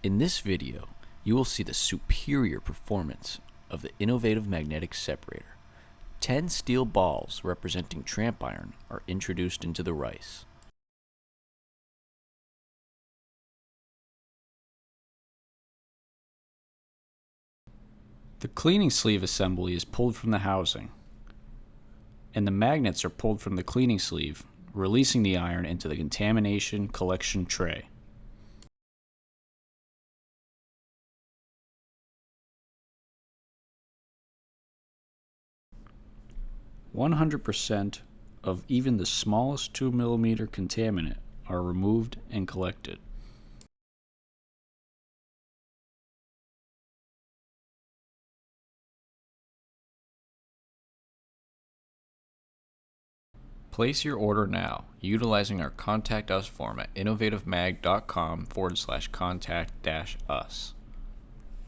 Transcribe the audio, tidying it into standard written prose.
In this video, you will see the superior performance of the innovative magnetic separator. 10 steel balls representing tramp iron are introduced into the rice. The cleaning sleeve assembly is pulled from the housing, and the magnets are pulled from the cleaning sleeve, releasing the iron into the contamination collection tray. "100% of even the smallest 2mm contaminant are removed and collected. Place your order now, utilizing our Contact Us form at innovativemag.com/contact-us.